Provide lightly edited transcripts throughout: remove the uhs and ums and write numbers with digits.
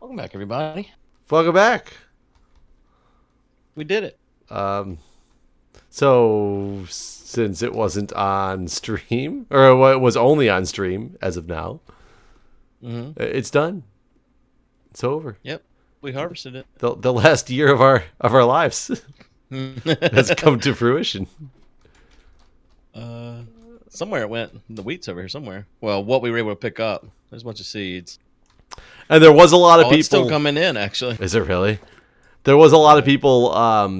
Welcome back, everybody. Welcome back. We did it. So since it wasn't on stream, or it was only on stream as of now, it's done. It's over. Yep, we harvested it. The last year of our lives has come to fruition. Somewhere it went. The wheat's over here somewhere. Well, what we were able to pick up. There's a bunch of seeds. And there was a lot of people. It's still coming in, actually. Is it really? There was a lot of people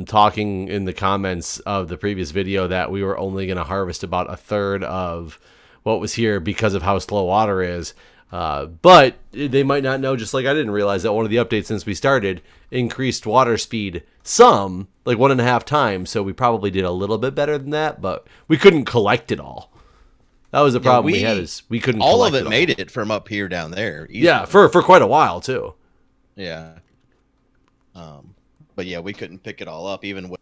talking in the comments of the previous video that we were only going to harvest about a third of what was here because of how slow water is. But they might not know, just like I didn't realize, that one of the updates since we started increased water speed some, like 1.5 times. So we probably did a little bit better than that, but we couldn't collect it all. That was the problem we had, is we couldn't all collect of it all. made it from up here down there. Easily. Yeah, for quite a while too. Yeah. But yeah, we couldn't pick it all up, even with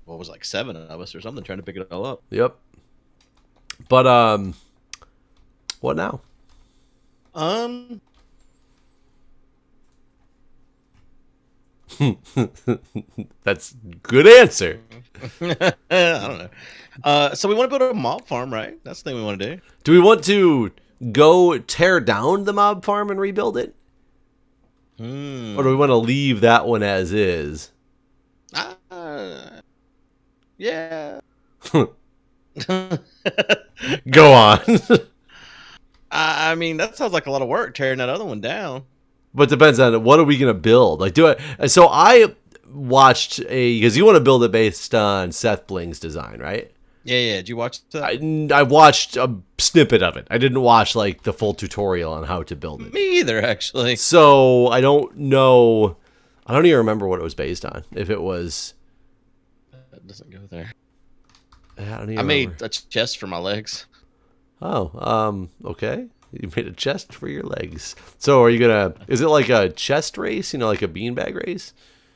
what was like 7 of us or something trying to pick it all up. Yep. But what now? That's good answer. I don't know. So we want to build a mob farm, right? That's the thing we want to do. Do we want to go tear down the mob farm and rebuild it? Or do we want to leave that one as is? Yeah. Go on. I mean, that sounds like a lot of work tearing that other one down. But depends on what are we gonna build. Like, so I watched because you want to build it based on Seth Bling's design, right? Yeah. Did you watch that? I watched a snippet of it. I didn't watch like the full tutorial on how to build it. Me either, actually. So I don't know. I don't even remember what it was based on. If it was, That doesn't go there. I made a chest for my legs. Oh, okay. You made a chest for your legs. So are you gonna? Is it like a chest race? You know, like a beanbag race,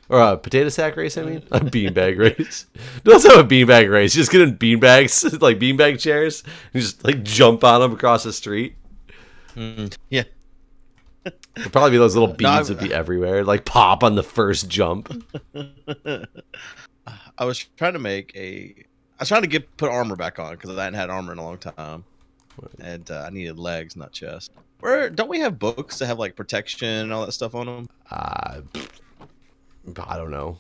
or a potato sack race? I mean, a beanbag race. Let's have a beanbag race. Just get in beanbags, like beanbag chairs, and just like jump on them across the street. Yeah. It'd probably be those little beans would be everywhere, like pop on the first jump. I was trying to put armor back on because I hadn't had armor in a long time, and I needed legs, not chest. Don't we have books that have like protection and all that stuff on them? I don't know.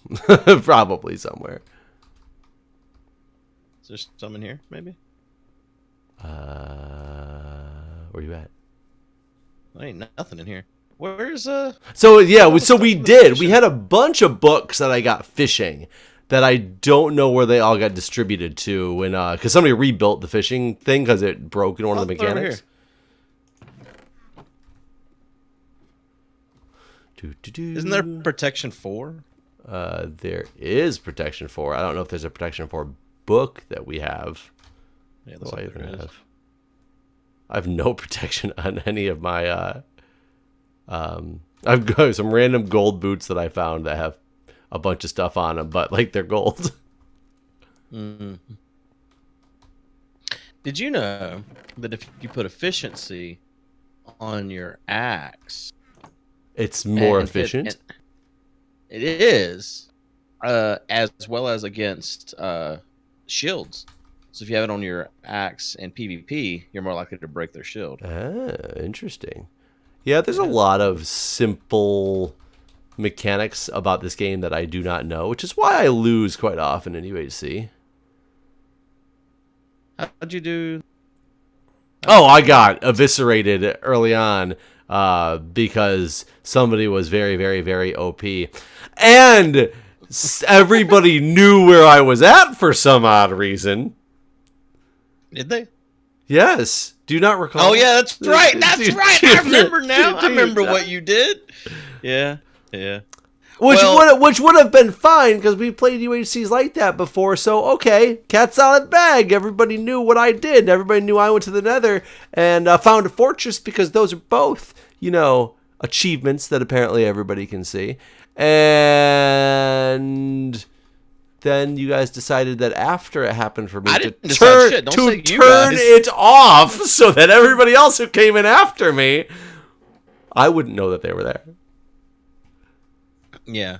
Probably somewhere. Is there some in here, maybe? Where you at? There ain't nothing in here. Where's So yeah, so we did. We had a bunch of books that I got fishing that I don't know where they all got distributed to when because somebody rebuilt the fishing thing because it broke in one of the mechanics. Isn't there protection 4? There is protection 4. I don't know if there's a protection 4 book that we have. Yeah, looks like there is. I have no protection on any of my I've got some random gold boots that I found that have a bunch of stuff on them, but like they're gold. Did you know that if you put efficiency on your axe, it's more efficient? It is, as well as against shields. So if you have it on your axe and PvP, you're more likely to break their shield. Ah, interesting. Yeah, there's a lot of simple mechanics about this game that I do not know, which is why I lose quite often in UHC. How'd you do? Oh, I got eviscerated early on because somebody was very, very, very OP. And everybody knew where I was at for some odd reason. Did they? Yes. Do you not recall? Oh, yeah, that's right. That's right. I remember now. I remember what you did. Yeah. Which would have been fine because we played UHCs like that before. So, okay, cat's out of the bag. Everybody knew what I did. Everybody knew I went to the Nether and found a fortress because those are both, achievements that apparently everybody can see. And then you guys decided that after it happened for me to turn it off so that everybody else who came in after me, I wouldn't know that they were there. Yeah.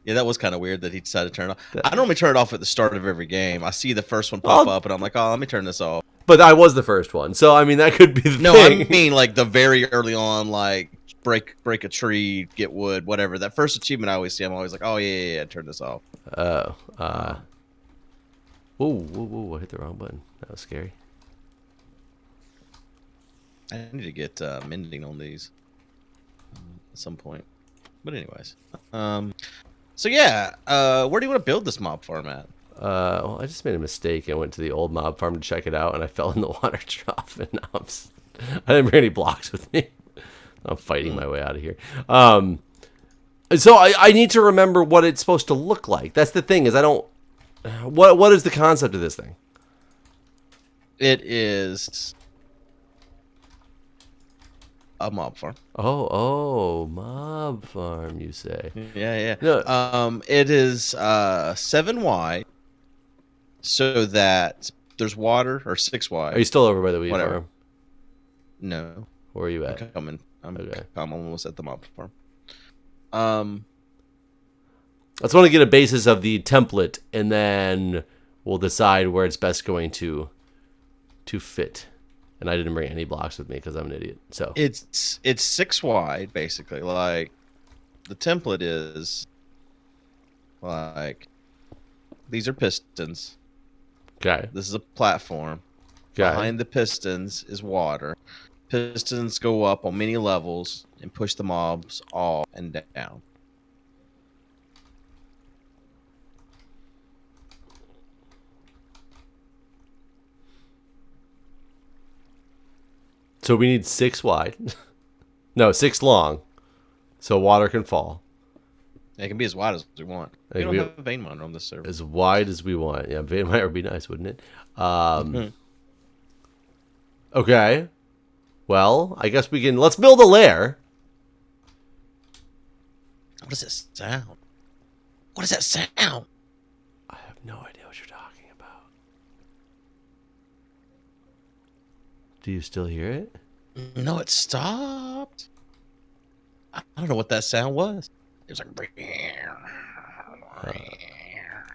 Yeah, that was kind of weird that he decided to turn it off. That, I normally turn it off at the start of every game. I see the first one pop well, up, and I'm like, oh, let me turn this off. but I was the first one, so I mean that could be the No, thing. I mean like the very early on, like break a tree, get wood, whatever. That first achievement I always see, I'm always like, oh yeah, turn this off. Oh, whoa! I hit the wrong button. That was scary. I need to get mending on these at some point. But anyways, so yeah, where do you want to build this mob farm at? Well, I just made a mistake. I went to the old mob farm to check it out, and I fell in the water trough, and now I didn't bring any blocks with me. I'm fighting my way out of here. So I need to remember what it's supposed to look like. That's the thing, is I don't... What is the concept of this thing? It is a mob farm. Oh, mob farm, you say? Yeah. No. It is 7 wide, so that there's water, or 6 wide. Are you still over by the wheat Whatever. farm? No. Where are you at? I'm almost at the mob farm. I just want to get a basis of the template, and then we'll decide where it's best going to fit. And I didn't bring any blocks with me because I'm an idiot. So it's 6 wide, basically. Like, the template is like, these are pistons. okay. This is a platform. Okay. Behind the pistons is water. Pistons go up on many levels and push the mobs all and down. So we need 6 wide. No, 6 long. So water can fall. It can be as wide as we want. We don't have a vein monitor on this server. As wide as we want. Yeah, vein monitor would be nice, wouldn't it? Okay. Well, I guess we can... Let's build a lair. What does it sound? What does that sound? I have no idea what you're talking about. Do you still hear it? No, it stopped. I don't know what that sound was. It was like...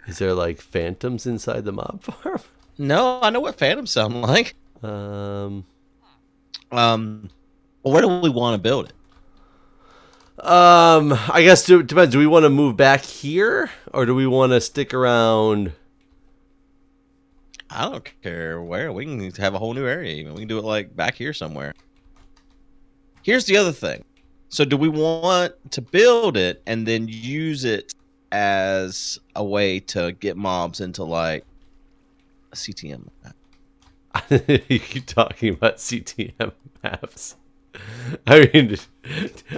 Is there like phantoms inside the mob farm? No, I know what phantoms sound like. Where do we want to build it? I guess it depends. Do we want to move back here, or do we want to stick around? I don't care where. We can have a whole new area even. We can do it like back here somewhere. Here's the other thing. So do we want to build it and then use it as a way to get mobs into like a CTM map? You keep talking about CTM maps. I mean,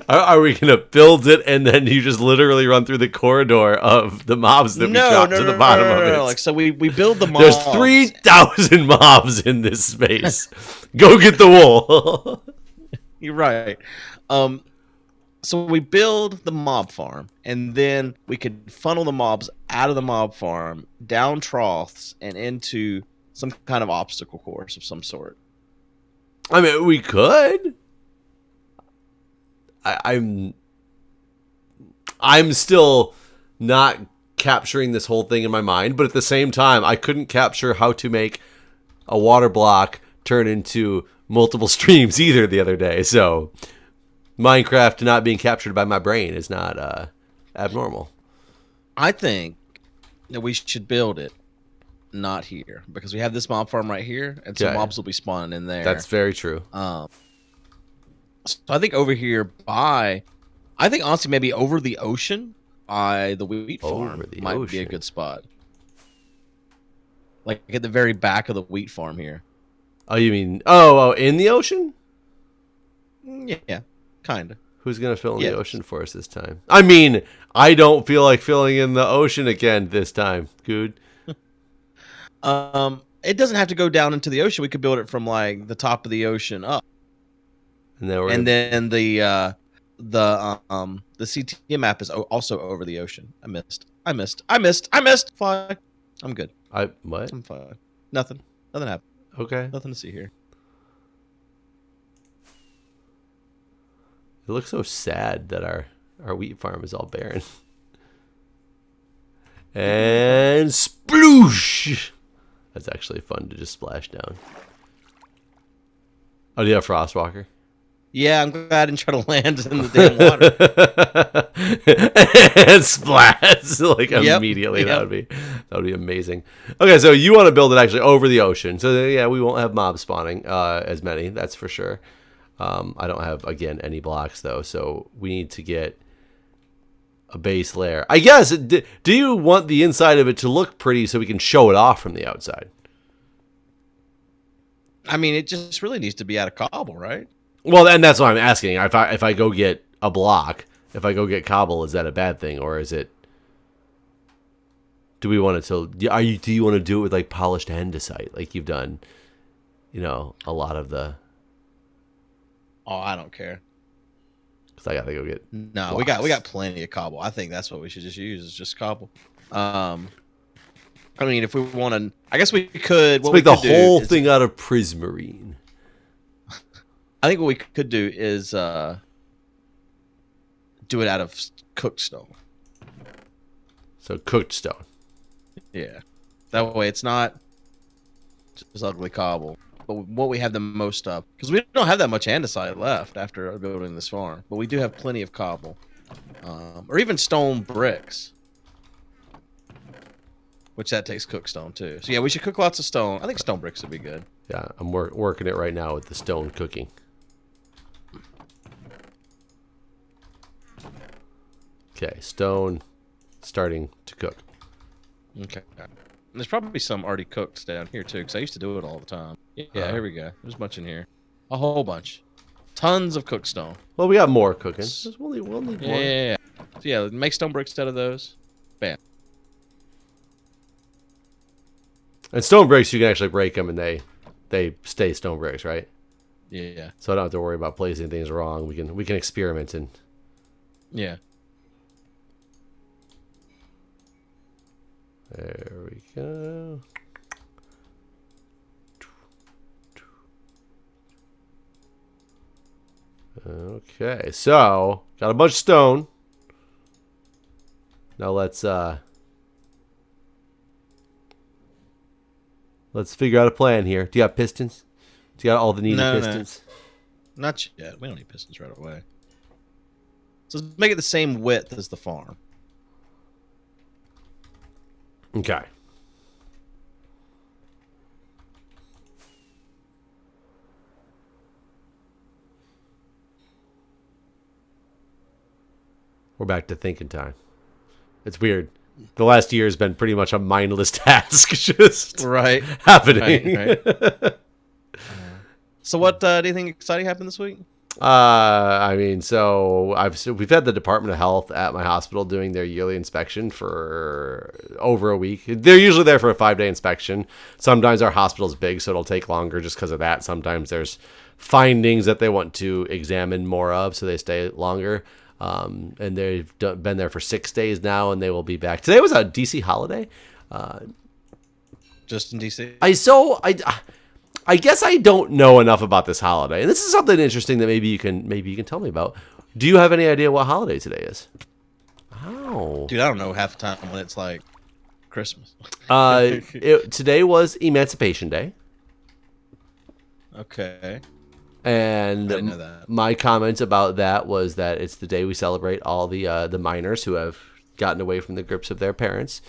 are we going to build it and then you just literally run through the corridor of the mobs that we drop to the bottom of it? Like, so we build the mobs. There's 3,000 mobs in this space. Go get the wool. You're right. So we build the mob farm, and then we could funnel the mobs out of the mob farm, down troughs, and into some kind of obstacle course of some sort. I mean, we could. I'm still not capturing this whole thing in my mind, but at the same time, I couldn't capture how to make a water block turn into multiple streams either the other day. So Minecraft not being captured by my brain is not abnormal. I think that we should build it not here, because we have this mob farm right here, and so mobs will be spawning in there. That's very true. So I think over here I think honestly maybe over the ocean by the wheat farm might be a good spot. Like at the very back of the wheat farm here. Oh, you mean in the ocean? Yeah, kind of. Who's gonna fill in the ocean for us this time? I mean, I don't feel like filling in the ocean again this time, Guude. It doesn't have to go down into the ocean. We could build it from like the top of the ocean up. And then the CTM map is also over the ocean. I missed. Fly. I'm good. What? I'm fine. Nothing happened. Okay. Nothing to see here. It looks so sad that our wheat farm is all barren. And sploosh! That's actually fun to just splash down. Oh, do you have Frostwalker? Yeah, I'm glad I didn't try to land in the damn water. And splash like immediately. Yep. That would be amazing. Okay, so you want to build it actually over the ocean. So yeah, we won't have mobs spawning as many, that's for sure. I don't have, again, any blocks though, so we need to get a base layer. I guess, do you want the inside of it to look pretty so we can show it off from the outside? I mean, it just really needs to be out of cobble, right? Well, and that's what I'm asking. If I go get a block, if I go get cobble, is that a bad thing, or is it? Do we want it to? Do you want to do it with like polished andesite, like you've done? You know, a lot of the. Oh, I don't care. Because I gotta go get. No, blocks. we got plenty of cobble. I think that's what we should just use is just cobble. I mean, if we want to, I guess we could. Let's make the whole thing out of prismarine. I think what we could do is do it out of cooked stone. So cooked stone. Yeah, that way it's not just ugly cobble. But what we have the most of, because we don't have that much andesite left after building this farm, but we do have plenty of cobble, or even stone bricks, which that takes cooked stone too. So yeah, we should cook lots of stone. I think stone bricks would be good. Yeah, I'm working it right now with the stone cooking. Okay, stone starting to cook. Okay. And there's probably some already cooked down here too, because I used to do it all the time. Yeah, here we go. There's a bunch in here. A whole bunch. Tons of cooked stone. Well, we got more cooking. We'll need more. Yeah. So yeah, make stone bricks out of those. Bam. And stone bricks, you can actually break them, and they stay stone bricks, right? Yeah. So I don't have to worry about placing things wrong. We can experiment and. Yeah. There we go. Okay, so got a bunch of stone. Now let's figure out a plan here. Do you have pistons? Do you got all the needed pistons? No. Not yet. We don't need pistons right away. So let's make it the same width as the farm. Okay. We're back to thinking time. It's weird. The last year has been pretty much a mindless task, just happening. Right. So what do you think exciting happened this week? I mean, so we've had the Department of Health at my hospital doing their yearly inspection for over a week. They're usually there for a 5-day inspection. Sometimes our hospital's big, so it'll take longer just because of that. Sometimes there's findings that they want to examine more of, so they stay longer. And they've been there for 6 days now, and they will be back. Today was a DC holiday. Just in DC? I guess I don't know enough about this holiday, and this is something interesting that maybe you can tell me about. Do you have any idea what holiday today is? Oh, dude, I don't know half the time when it's like Christmas. Today was Emancipation Day. Okay. And I didn't know that. My comment about that was that it's the day we celebrate all the minors who have gotten away from the grips of their parents.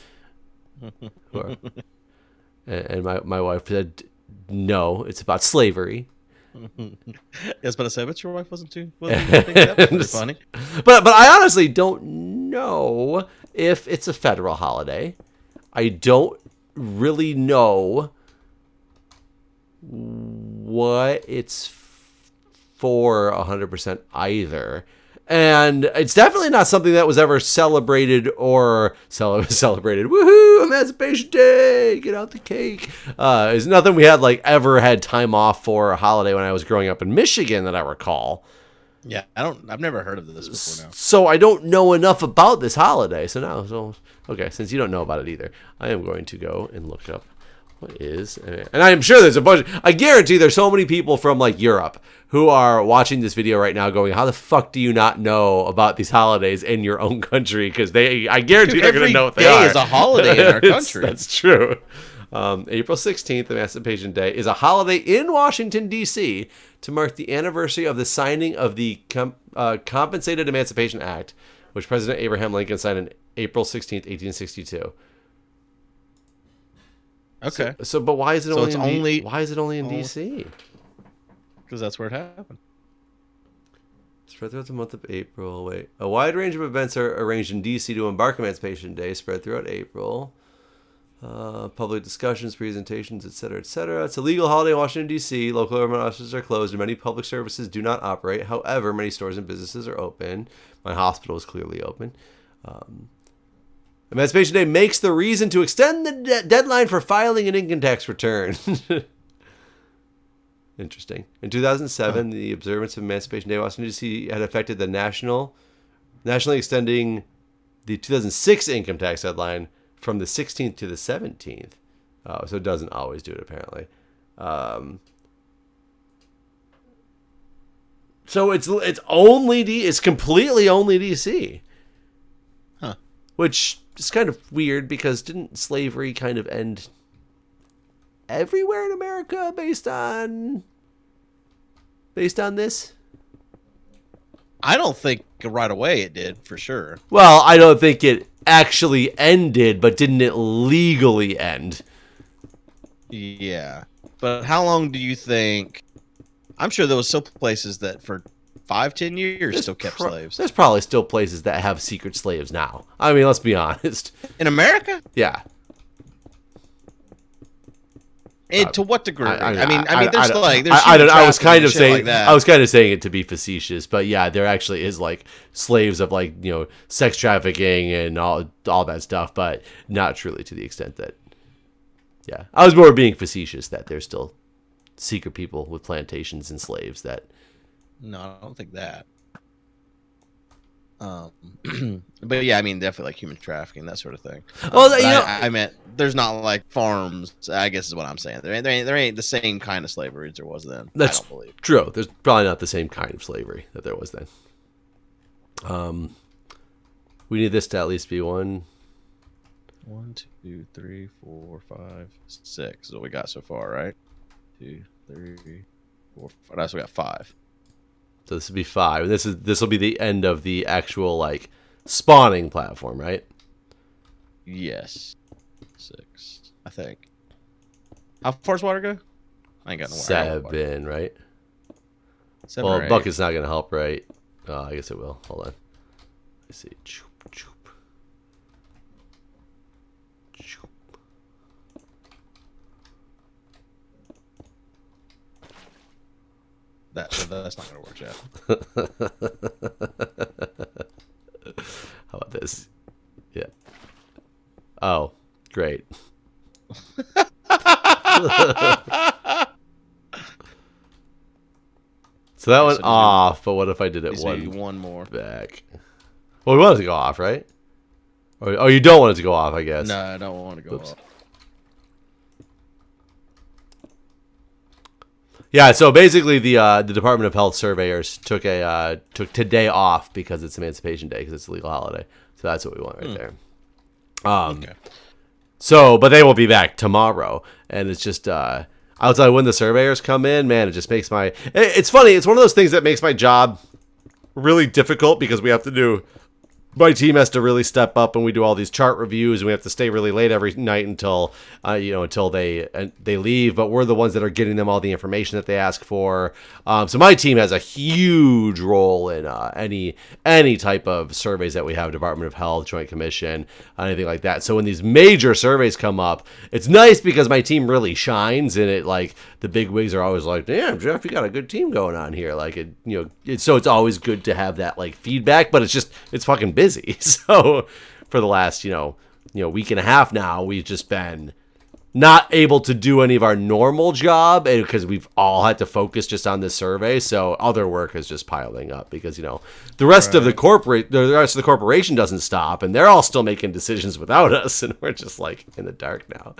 And my wife said, no, it's about slavery. I was about to say, but your wife wasn't too. That was funny. But I honestly don't know if it's a federal holiday. I don't really know what it's for 100% either. And it's definitely not something that was ever celebrated or celebrated. Woohoo! Emancipation Day! Get out the cake. It's nothing we had ever had time off for a holiday when I was growing up in Michigan that I recall. Yeah, I've never heard of this before now. So I don't know enough about this holiday. Okay, since you don't know about it either, I am going to go and look up What is? And I'm sure there's a bunch. I guarantee there's so many people from like Europe who are watching this video right now going, how the fuck do you not know about these holidays in your own country? Because I guarantee they're going to know what they are. Every day is a holiday in our country. That's true. April 16th, Emancipation Day, is a holiday in Washington, D.C. to mark the anniversary of the signing of the Compensated Emancipation Act, which President Abraham Lincoln signed on April 16th, 1862. Okay. So, but why is it why is it only in Oh. D.C.? Because that's where it happened. Spread throughout the month of April. Wait. A wide range of events are arranged in D.C. to embark Emancipation Day, spread throughout April. Public discussions, presentations, etc., etc. It's a legal holiday in Washington, D.C. Local government offices are closed and many public services do not operate. However, many stores and businesses are open. My hospital is clearly open. Emancipation Day makes the reason to extend the deadline for filing an income tax return. Interesting. In 2007, the observance of Emancipation Day in Washington, D.C. had affected the nationally extending the 2006 income tax deadline from the 16th to the 17th. So it doesn't always do it, apparently. So it's completely only D.C. Huh. Which is kind of weird because didn't slavery kind of end everywhere in America based on this? I don't think right away it did, for sure. Well, I don't think it actually ended, but didn't it legally end? Yeah. But how long do you think... I'm sure there was still places that for 5-10 years still kept slaves. There's probably still places that have secret slaves now. I mean, let's be honest. In America? Yeah. And to what degree? I mean, I was kind of saying, like that. I was kind of saying it to be facetious, but yeah, there actually is like slaves of like, you know, sex trafficking and all that stuff, but not truly to the extent that, yeah, I was more being facetious that there's still secret people with plantations and slaves that. No, I don't think that. But yeah, I mean, definitely like human trafficking, that sort of thing. Well, you know, I meant there's not like farms. I guess is what I'm saying. There ain't the same kind of slavery as there was then. That's I don't believe. True. There's probably not the same kind of slavery that there was then. We need this to at least be 1, 2, 3, 4, 5, 6 is what we got so far, right? 2, 3, 4, 5. That's we got 5. So this would be 5. This will be the end of the actual like spawning platform, right? Yes. 6, I think. How far's water go? I ain't got no water. 7, right? 7 Well, or 8. bucket's not gonna help, right? I guess it will. Hold on. Let's see. Choop, choop. Choop. That's not gonna work, Jeff. How about this? Yeah. Oh, great. So that went off, but what if I did it one more back? Well, we want it to go off, right? Oh, you don't want it to go off, I guess. No, I don't want to go off. Yeah, so basically the Department of Health surveyors took today off because it's Emancipation Day because it's a legal holiday. So that's what we want right there. Okay. So, but they will be back tomorrow, and it's just I'll tell you, when the surveyors come in, man, it just makes it's funny. It's one of those things that makes my job really difficult because we have to do. My team has to really step up, and we do all these chart reviews, and we have to stay really late every night until they leave. But we're the ones that are getting them all the information that they ask for. So my team has a huge role in any type of surveys that we have, Department of Health, Joint Commission, anything like that. So when these major surveys come up, it's nice because my team really shines, and it like the big wigs are always like, "Damn, Jeff, you got a good team going on here." Like so it's always good to have that like feedback, but it's fucking busy. So for the last week and a half now, we've just been not able to do any of our normal job because we've all had to focus just on this survey. So other work is just piling up because the rest of the corporation doesn't stop, and they're all still making decisions without us, and we're just like in the dark now.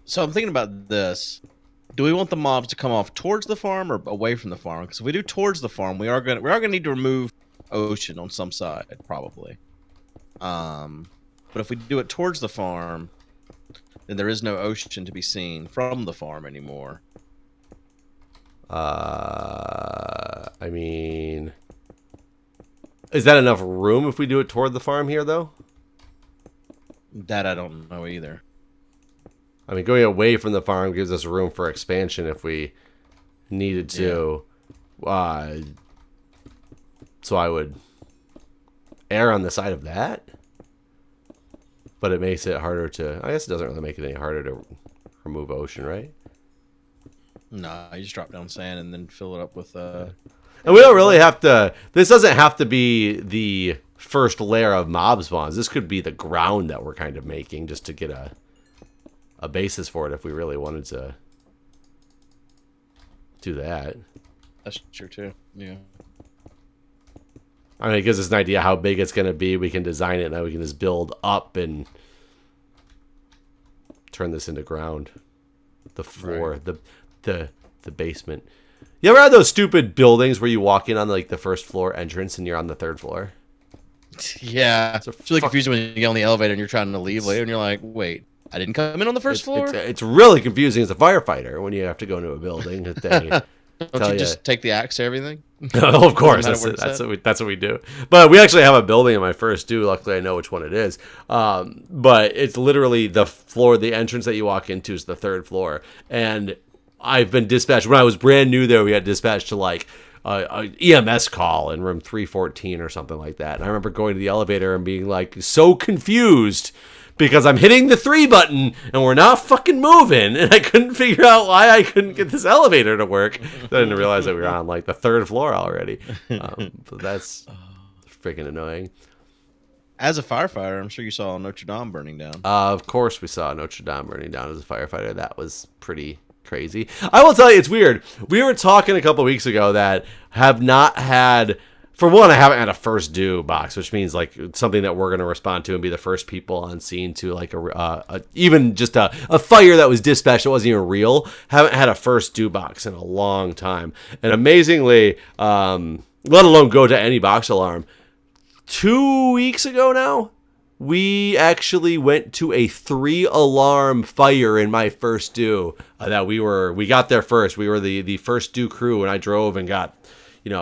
So I'm thinking about this. Do we want the mobs to come off towards the farm or away from the farm? Because if we do towards the farm, we are gonna need to remove ocean on some side, probably. But if we do it towards the farm, then there is no ocean to be seen from the farm anymore. I mean, is that enough room if we do it toward the farm here, though? That I don't know either. I mean, going away from the farm gives us room for expansion if we needed to. Yeah. So I would err on the side of that. But it makes it harder to... I guess it doesn't really make it any harder to remove ocean, right? No, you just drop down sand and then fill it up with... And we don't really have to... This doesn't have to be the first layer of mob spawns. This could be the ground that we're kind of making just to get a basis for it if we really wanted to do that. That's true, too. Yeah. I mean, it gives us an idea how big it's going to be. We can design it, and then we can just build up and turn this into ground. The floor, right. the basement. You ever had those stupid buildings where you walk in on like the first floor entrance and you're on the third floor? Yeah. It's really confusing when you get on the elevator and you're trying to leave later, and you're like, wait, I didn't come in on the first floor? It's really confusing as a firefighter when you have to go into a building. Don't you just take the axe to everything? No, of course. That's what we do. But we actually have a building in my first do. Luckily, I know which one it is. But it's literally the floor, the entrance that you walk into is the third floor. And I've been dispatched. When I was brand new there, we got dispatched to like a EMS call in room 314 or something like that. And I remember going to the elevator and being like so confused because I'm hitting the 3 button and we're not fucking moving, and I couldn't figure out why I couldn't get this elevator to work. I didn't realize that we were on like the 3rd floor already. But that's freaking annoying. As a firefighter, I'm sure you saw Notre Dame burning down. Of course we saw Notre Dame burning down as a firefighter. That was pretty crazy. I will tell you, it's weird. We were talking a couple weeks ago that have not had... For one, I haven't had a first due box, which means like something that we're going to respond to and be the first people on scene to, like even just a fire that was dispatched that wasn't even real. Haven't had a first due box in a long time. And amazingly, let alone go to any box alarm, 2 weeks ago now, we actually went to a 3-alarm fire in my first due that we got there first. We were the first due crew, and I drove and got, it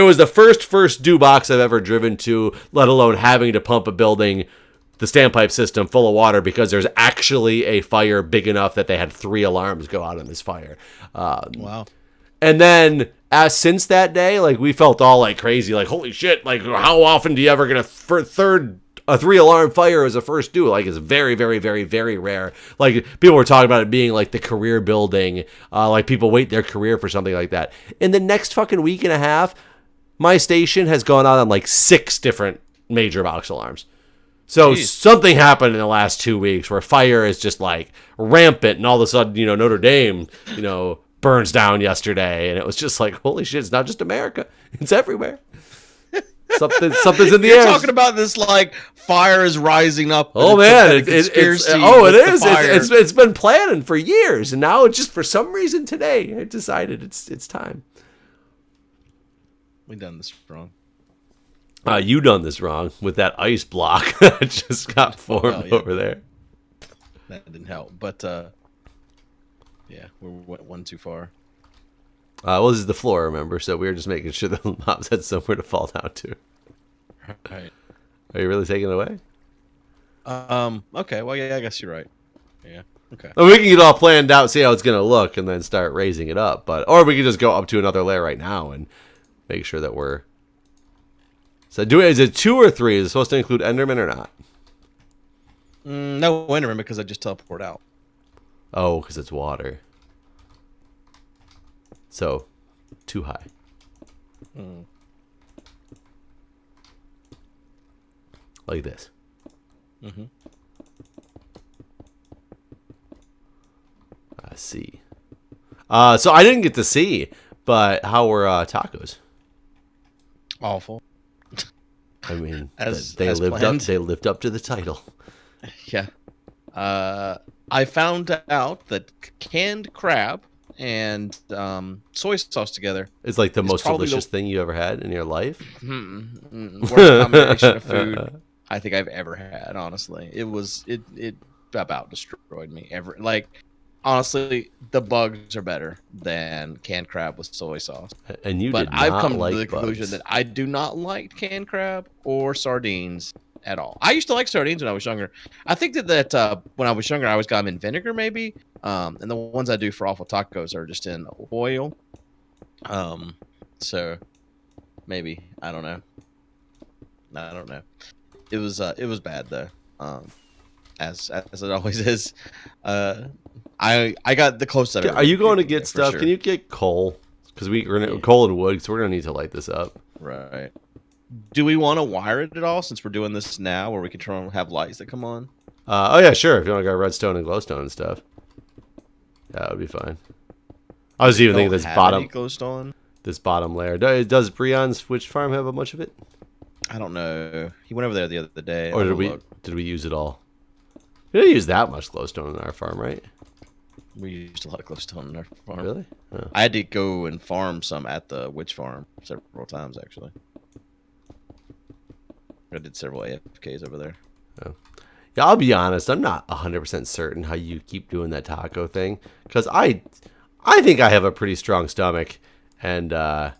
was the first due box I've ever driven to, let alone having to pump a building, the standpipe system full of water because there's actually a fire big enough that they had 3 alarms go out on this fire. Wow. And then since that day, like we felt all like crazy, like holy shit, like how often do you ever get a 3-alarm fire as a first due? Like it's very, very, very, very rare. Like people were talking about it being like the career building, like people wait their career for something like that. In the next fucking week and a half, my station has gone out on like 6 different major box alarms. So something happened in the last 2 weeks where fire is just like rampant, and all of a sudden, Notre Dame, burns down yesterday, and it was just like, holy shit, it's not just America, it's everywhere. Something's in the air. You're talking about this like fire is rising up. Oh man, it is. It's been planning for years, and now it's just for some reason today I decided it's time. We done this wrong. You done this wrong with that ice block that just got formed over there. That didn't help, but yeah, we went one too far. Well, this is the floor, remember? So we were just making sure the mobs had somewhere to fall down to. Right. Are you really taking it away? Okay. Well, yeah, I guess you're right. Yeah. Okay. Well, we can get it all planned out, see how it's going to look, and then start raising it up. Or we can just go up to another layer right now and make sure that we're... So is it 2 or 3? Is it supposed to include Enderman or not? No Enderman because I just teleport out. Oh, because it's water. So, too high. Like this. Mm-hmm. I see. So I didn't get to see, but how were tacos? Awful. I mean, as lived planned. up. They lived up to the title. Yeah. I found out that canned crab and soy sauce together It's like the is most probably delicious thing you ever had in your life. worst combination of food I think I've ever had. Honestly, it about destroyed me. Honestly, the bugs are better than canned crab with soy sauce. And you But did I've not come to the like conclusion bugs. that I do not like canned crab or sardines at all. I used to like sardines when I was younger. I think that when I was younger, I always got them in vinegar, maybe. And the ones I do for awful tacos are just in oil. So maybe I don't know. I don't know. It was bad though. As it always is. I got the closest I've ever Are you been going to puking, get for stuff? sure. Can you get coal? Because Yeah. coal and wood. Because we're gonna need to light this up. Right. Do we want to wire it at all since we're doing this now, where we can try and have lights that come on? Oh yeah, sure. If you want to go redstone and glowstone and stuff, that would be fine. I was even thinking Don't this have bottom any glowstone. this bottom layer. Does Breon's witch farm have a bunch of it, I don't know. He went over there the other day. or I'll did look. we use it all? We didn't use that much glowstone in our farm, right? We used a lot of glowstone in our farm. Really? Oh. I had to go and farm some at the witch farm several times actually. I did several AFKs over there. Yeah, I'll be honest. I'm not 100% certain how you keep doing that taco thing, because I think I have a pretty strong stomach, and I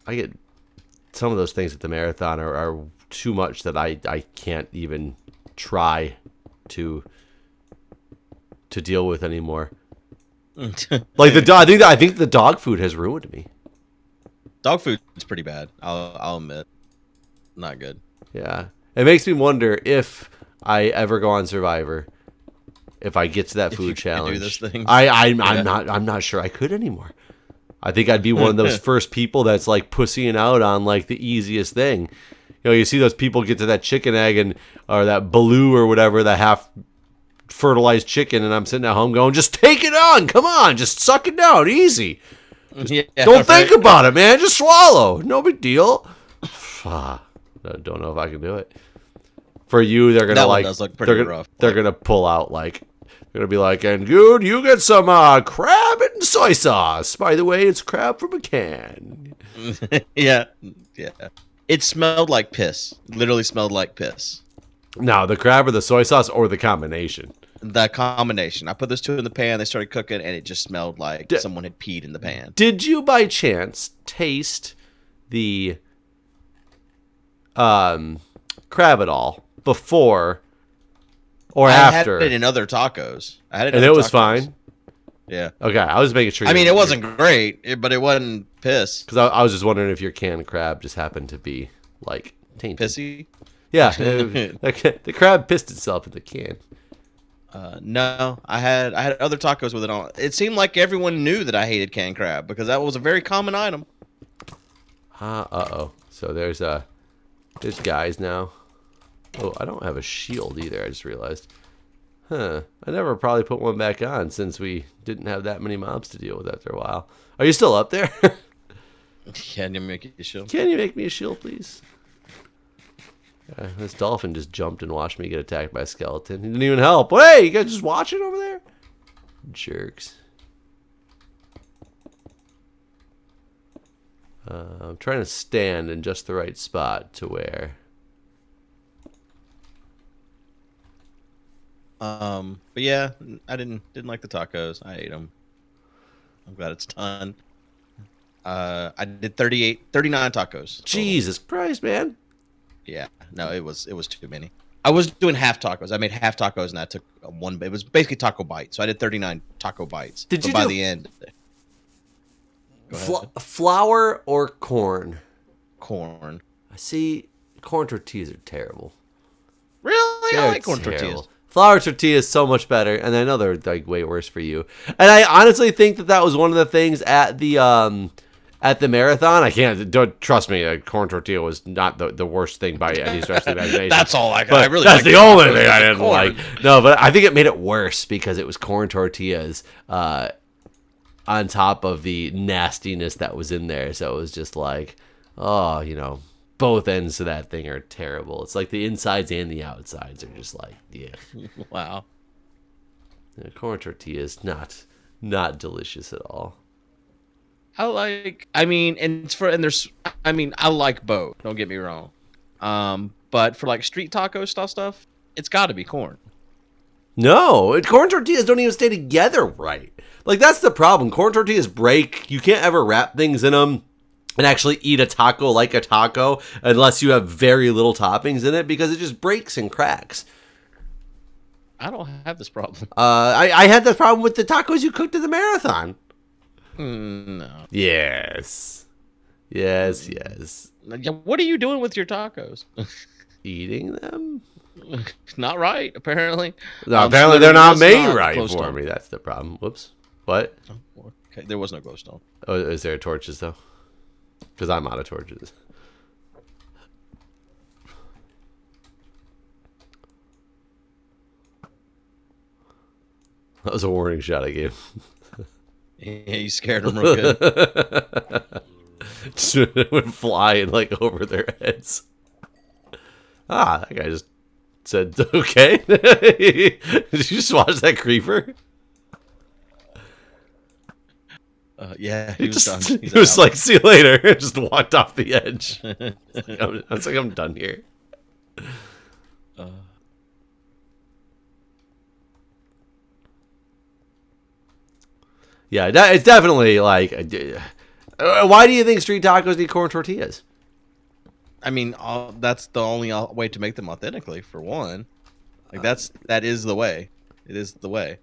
get some of those things at the marathon are too much that I can't even try to deal with anymore. Like I think the dog food has ruined me. Dog food is pretty bad. I'll admit, not good. Yeah, it makes me wonder if I ever go on Survivor, if I get to that If food you could challenge. do this thing. I'm Yeah. not sure I could anymore. I think I'd be one of those first people that's like pussying out on like the easiest thing. You know, you see those people get to that chicken egg or that baloo or whatever, the half fertilized chicken, and I'm sitting at home going, just take it on, come on, just suck it down, easy. Yeah, Don't think right. about it, man. Just swallow. No big deal. Don't know if I can do it. For you, they're gonna That one like does look pretty rough. They're gonna pull out like they're gonna be like, and Guude, you get some crab and soy sauce. By the way, it's crab from a can. Yeah. It smelled like piss. Literally smelled like piss. Now the crab or the soy sauce or the combination. The combination. I put those two in the pan. They started cooking, and it just smelled like someone had peed in the pan. Did you by chance taste the crab at all before or after? I had it in other tacos. I had it, in and other it was tacos. fine. Yeah. Okay, I was making sure. I mean, it wasn't great, but it wasn't piss. Because I was just wondering if your canned crab just happened to be like tainted. Pissy. Yeah, the crab pissed itself in the can. No, I had other tacos with it on. It seemed like everyone knew that I hated canned crab because that was a very common item. Uh-oh. So there's guys now. Oh, I don't have a shield either, I just realized. Huh. I never probably put one back on since we didn't have that many mobs to deal with after a while. Are you still up there? Can you make it a shield? Can you make me a shield, please? This dolphin just jumped and watched me get attacked by a skeleton. He didn't even help. Hey, you guys just watching over there? Jerks. I'm trying to stand in just the right spot to where. But yeah, I didn't like the tacos. I ate them. I'm glad it's done. I did 39 tacos. Total. Jesus Christ, man. Yeah, no, it was too many. I was doing half tacos. I made half tacos, and I took one. It was basically taco bites. So I did 39 taco bites. Did you by do the end? Go ahead. Flour or corn? Corn. I see. Corn tortillas are terrible. Really? I They're like corn terrible. tortillas. Flour tortilla is so much better, and I know they're like way worse for you. And I honestly think that was one of the things at the marathon. I can't. Don't trust me. A corn tortilla was not the worst thing by any stretch of the imagination. That's all I. But I really. that's like the only thing I tacos didn't with like. corn. No, but I think it made it worse because it was corn tortillas on top of the nastiness that was in there. So it was just like, oh, both ends of that thing are terrible. It's like the insides and the outsides are just like, yeah. Wow. Yeah, corn tortilla is not delicious at all. I mean, I like both. Don't get me wrong. But for like street taco style stuff, it's got to be corn. No, corn tortillas don't even stay together right. Like, that's the problem. Corn tortillas break. You can't ever wrap things in them and actually eat a taco like a taco unless you have very little toppings in it, because it just breaks and cracks. I don't have this problem. I had that problem with the tacos you cooked at the marathon. No. Yes. Yeah, what are you doing with your tacos? Eating them? Not right, apparently. No, apparently they're not made right for me. That's the problem. Whoops. What? Oh, okay, there was no glowstone. Oh, is there torches, though? Because I'm out of torches. That was a warning shot I gave. Yeah, you scared them real good. Just went flying like over their heads. Ah, that guy just said, okay. Did you just watch that creeper? Yeah, he was done. He was like, see you later. Just walked off the edge. I was like, I'm done here. Yeah, it's definitely like. Why do you think street tacos need corn tortillas? I mean, that's the only way to make them authentically. For one, like that is the way. It is the way.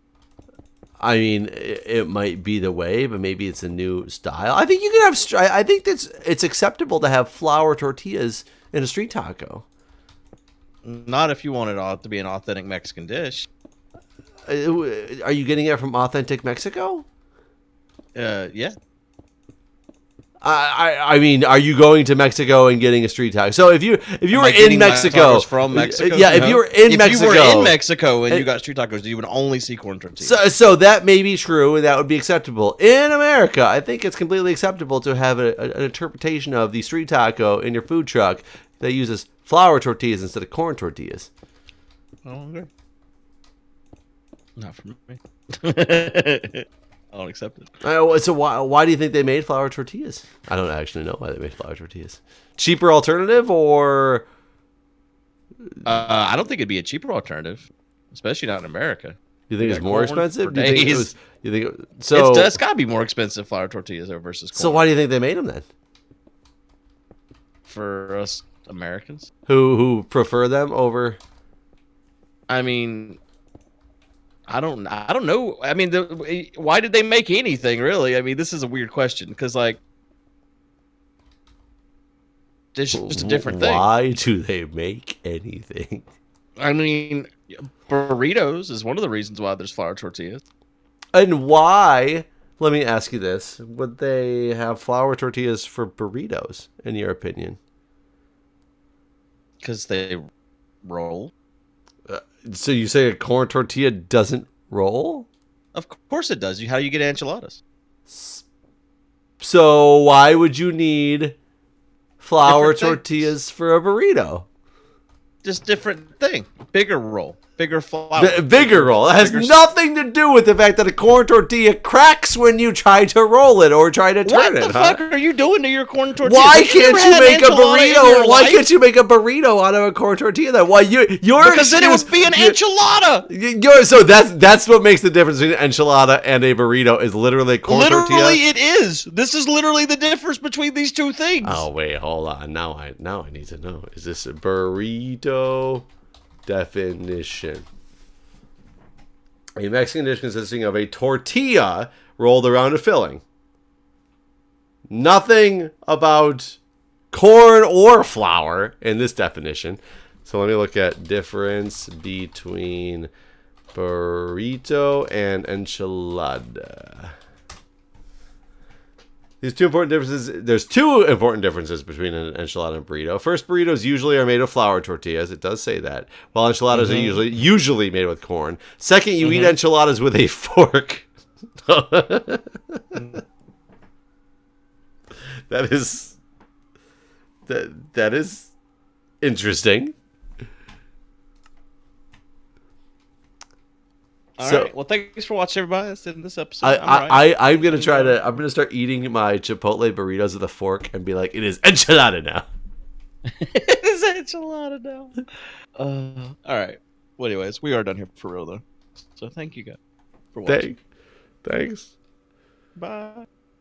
I mean, it might be the way, but maybe it's a new style. I think you can have. I think it's acceptable to have flour tortillas in a street taco. Not if you want it all to be an authentic Mexican dish. Are you getting it from authentic Mexico? Yeah. I mean, are you going to Mexico and getting a street taco? So if you were in Mexico, from Mexico, yeah, if you were in Mexico and you got street tacos, you would only see corn tortillas. So that may be true, and that would be acceptable. In America, I think it's completely acceptable to have an interpretation of the street taco in your food truck that uses flour tortillas instead of corn tortillas. Oh, okay. Not for me. I don't accept it. So why do you think they made flour tortillas? I don't actually know why they made flour tortillas. Cheaper alternative, or? I don't think it'd be a cheaper alternative, especially not in America. You think it's more expensive? Do you think so? It's got to be more expensive flour tortillas versus corn. So why do you think they made them then? For us Americans, who prefer them over? I mean, I don't know. I mean, why did they make anything, really? I mean, this is a weird question, because, like, it's just a different thing. Why do they make anything? I mean, burritos is one of the reasons why there's flour tortillas. And why, let me ask you this, would they have flour tortillas for burritos, in your opinion? Because they roll. So you say a corn tortilla doesn't roll? Of course it does. How do you get enchiladas? So why would you need flour tortillas for a burrito? Just different thing. Bigger roll. Bigger flour. Bigger roll. It has nothing to do with the fact that a corn tortilla cracks when you try to roll it or try to turn it. What the fuck are you doing to your corn tortilla? Why can't you make a burrito? Why can't you make a burrito out of a corn tortilla? Then why because then it would be an enchilada. So that's what makes the difference between an enchilada and a burrito is literally a corn tortilla. Literally, it is. This is literally the difference between these two things. Oh wait, hold on. Now I need to know. Is this a burrito? Definition: a Mexican dish consisting of a tortilla rolled around a filling. Nothing about corn or flour in this definition. So let me look at difference between burrito and enchilada. There's two important differences between an enchilada and burrito. First, burritos usually are made of flour tortillas. It does say that. While enchiladas are usually made with corn. Second, you eat enchiladas with a fork. That is interesting. All So right. Well, thanks for watching, everybody. That's in this episode. I'm right. I'm gonna I'm gonna start eating my Chipotle burritos with a fork and be like, it is enchilada now. It is enchilada now. All right. Well, anyways, we are done here for real though. So thank you guys for watching. Thanks. Bye.